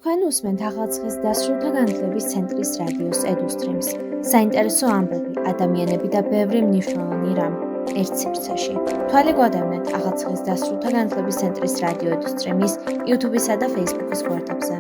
თქვენ უსმენთ ახალციხის დასრულთა განათლების ცენტრის რადიოს EduStreams. საინტერესო ამბები, ადამიანები და ბევრი მნიშვნელოვანი რამ ერთ სივრცეში. თვალე გვადევნეთ ახალციხის დასრულთა განათლების ცენტრის რადიო EduStreams YouTube-ისა და Facebook-ის გვერდებზე.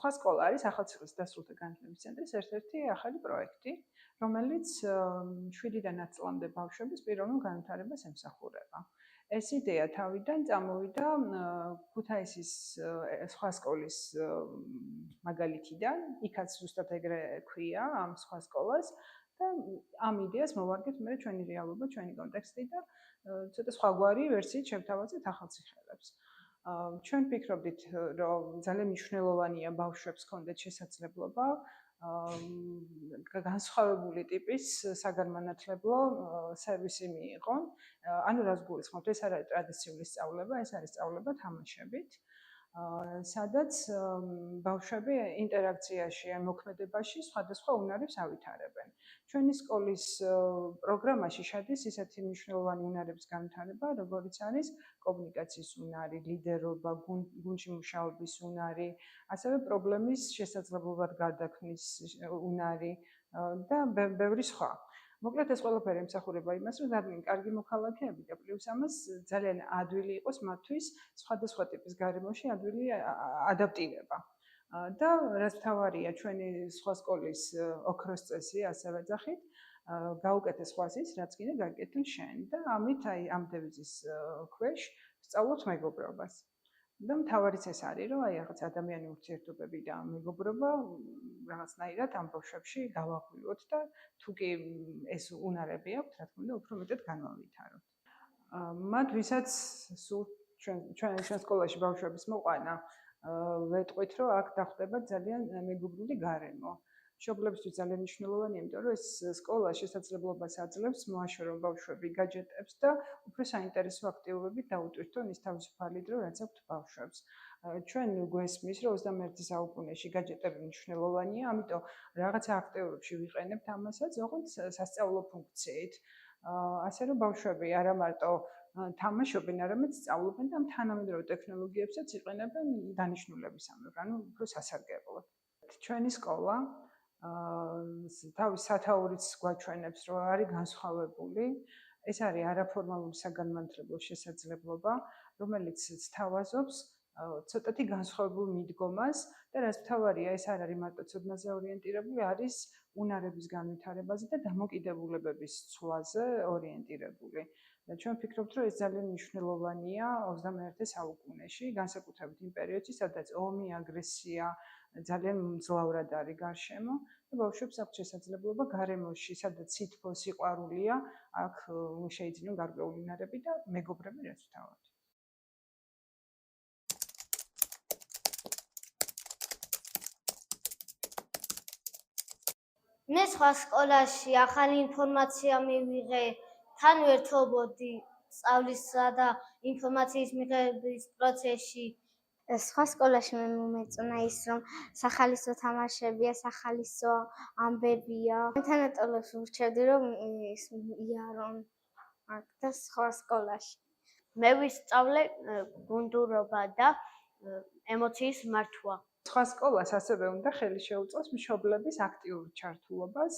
სხვა სკოლა არის ახალციხის დასრულთა განათლების ცენტრის ერთ-ერთი ახალი პროექტი, რომელიც 7-დან 10 წლამდე ბავშვების პიროვნულ განვითარებას ემსახურება. ეს იდეა თავიდან წამოვიდა ქუთაისის სხვა სკოლის მაგალითიდან, იქაც ზუსტად ეგრე ქვია ამ სხვა სკოლას და ამ იდეას მოვარგეთ მე ჩვენი რეალობა, ჩვენი კონტექსტი და ცოტა სხვაგვარი ვერსიით შევთავაზეთ ახალციხელებს. ჩვენ ფიქრობდით, რომ ძალიან მნიშვნელოვანია ბავშვებს ჰქონდეთ შესაძლებლობა განსხვავებული ტიპის საგანმანათლებლო სერვისი მიიღონ. ანუ რას გულისხმობთ, ეს არ არის ტრადიციული სწავლება, ეს არის სწავლება თამაშებით, სადაც ბავშვები ინტერაქციაში ან მოქმედებაში სხვადასხვა უნარებს ავითარებენ. ჩვენი სკოლის პროგრამაში შედის ისეთი მნიშვნელოვანი უნარების განვითარება, როგორიც არის კომუნიკაციის უნარი, ლიდერობა, გუნდში მუშაობის უნარი, ასევე პრობლემის შესაძლებლობად გარდაქმნის უნარი და ბევრი სხვა. მოკლედ ეს ყველაფერი ემსახურება იმას, რომ ძალიან კარგი მოქალაქეები და პლუს ამას ძალიან ადვილი იყოს მათთვის სხვადასხვა ტიპის გარემოში ადვილი ადაპტირება. და რაც მთავარია ჩვენი სხვა სკოლის ოქროს წესი, ასე ვეძახით, გაუკეთე სხვას ის, რაც კიდე გაკეთილ შენ და ამით აი ამ დევიზის ქვეშ სწავლობთ მეგობრობას. და მთავარიც ეს არის, რომ აი რაღაც ადამიანური ურთიერთობები და მეგობრობა რაღაცნაირად ამ ბავშვებში გავაღვიოთ და თუ კი ეს უნარები აქვთ, რა თქმა უნდა, უფრო მეტად განვავითაროთ. მათ ვისაც სულ ჩვენ სკოლაში ბავშვების მოყვანა, ვეტყვით, რომ აქ დახვდება ძალიან მეგობრული გარემო. მშობლებისთვის ძალიან მნიშვნელოვანია, იმიტომ რომ ეს სკოლა შესაძლებლობას აძლევს მოაშორონ ბავშვები გაჯეტებს და უფრო საინტერესო აქტივობებით დაუტვირთონ ის თავისუფალი დრო, რაც აქვთ ბავშვებს. ჩვენ გვესმის, რომ 21 საუკუნეში გაჯეტები მნიშვნელოვანია, ამიტომ რაღაცა აქტივობებში ვიყენებთ ამასაც, ოღონდ სასწავლო ფუნქციით. ასე რომ ბავშვები არა მარტო თამაშობენ, არამედ სწავლობენ და ამ თანამედროვე ტექნოლოგიებსაც იყენებენ დანიშნულებისამებრ, ანუ უფრო სასარგებლოდ. ჩვენი სკოლა თავის სათაურიც გვაჩვენებს, რომ არის განსხვავებული. ეს არის არაფორმალური საგანმანათლებლო შესაძლებლობა, რომელიც სთავაზობს ცოტათი განსხვავებულ მიდგომას და რაც მთავარია, ეს არ არის მარტო ცოდნაზე ორიენტირებული, არის უნარების განვითარებაზე და დამოკიდებულებების ცვლაზე ორიენტირებული. და ჩვენ ვფიქრობთ, რომ ეს ძალიან მნიშვნელოვანია 21 საუკუნეში, განსაკუთრებით იმ პერიოდში, სადაც ომი, აგრესია ძალიან მძლავრად არის გარშემო და ბავშვებს აქვს შესაძლებლობა გარემოში, სადაც სითბო, სიყვარულია, აქ შეიძინონ გარკვეული უნარები და მეგობრები რაც ვთავაზობთ. მე სხვა სკოლაში ახალი ინფორმაცია მივიღე, თან ვერთობოდი სწავლისა და ინფორმაციის მიღების პროცესში. სხვა სკოლაში მე მომეწონა ის, რომ სახალისო თამაშებია, სახალისო ამბებია. თანატოლებს ვურჩევდი, რომ იარონ აქ და სხვა სკოლაში. მე ვისწავლე გუნდურობა და ემოციის მართვა. სხვა სკოლას ასევე უნდა ხელი შეუწყოს მშობლების აქტიურ ჩართულობას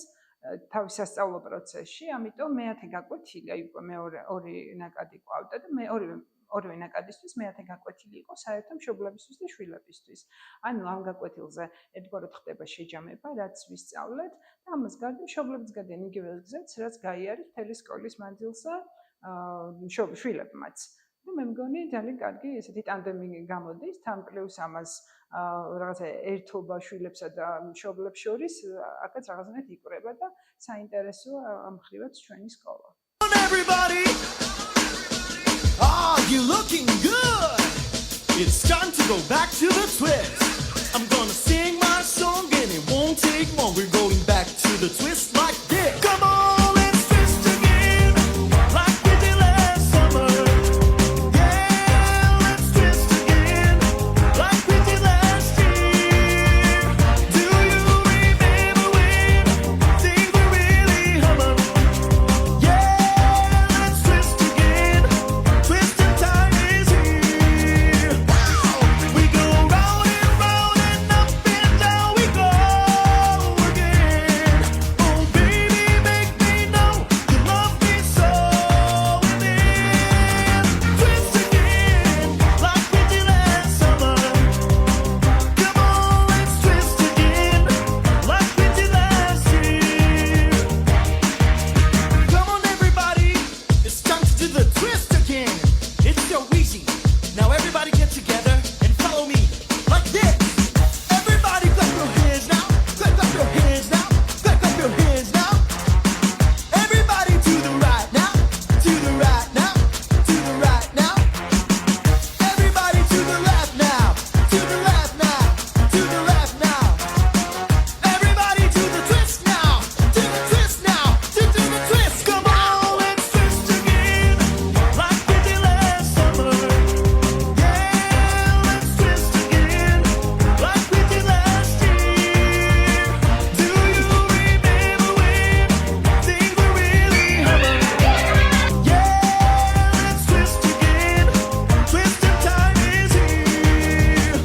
თავის სასწავლო პროცესში, ამიტომ მე-10 გაკვეთილი, აი უკვე მე ორი ნაკადი ყავდა და მე ორივე ნაკადისთვის მე-10 გაკვეთილი იყო საერთო მშობლებისთვის და შვილებისთვის. ანუ ამ გაკვეთილზე ერთგვარად ხდება შეჯამება, რაც ვისწავლეთ და ამას გარდა მშობლებიც გადიან იგივე გზებს, რაც გაიარეთ მთელი სკოლის მანძილზე შვილებმაც. და მე მგონი ძალიან კარგი ესეთი ტანდემი გამოდის, თან პლუს ამას რაღაცა ერთობა შვილებსა და მშობლებს შორის, აქაც რაღაცნაირად იკვრება და საინტერესოა ამ ხრივაც ჩვენი სკოლა. Everybody, are you looking good? It's time to go back to the twist. I'm gonna sing my song and it won't take long. We're going back to the twist like this. Come on, let's twist again, like we did last summer. Yeah, let's twist again, like we did last year. Do you remember when things were really humming? Yeah, let's twist again. Twisting time is here. We go round and round and up and down we go again. Oh baby, make me know you love me so. Within twist again, like we did last summer. Come on, let's twist again, like we did last year. Come on, everybody, it's time to do the twist again. It's so easy. Now everybody get together and follow me like this. Everybody clap your hands now. Clap your hands now. Clap your hands now. Everybody to the right now. To the right now. To the right now. Everybody to the left now. To the left now. To the left now. Everybody to the twist now. To the twist now. To the twist. Come on, let's twist again, like we did last summer. Yeah, let's twist again, like we did last year. Do you remember when things were really humming? Yeah, let's twist again. Twisting time is here.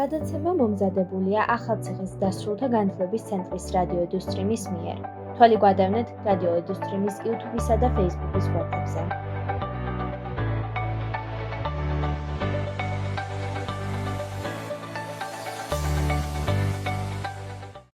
გადაცემა მომზადებულია ახალციხის დასრულთა განათლების ცენტრის რადიო ედუსტრიმის მიერ. თვალე გვადევნეთ რადიო ედუსტრიმის YouTube-ისა და Facebook-ის გვერდებზე.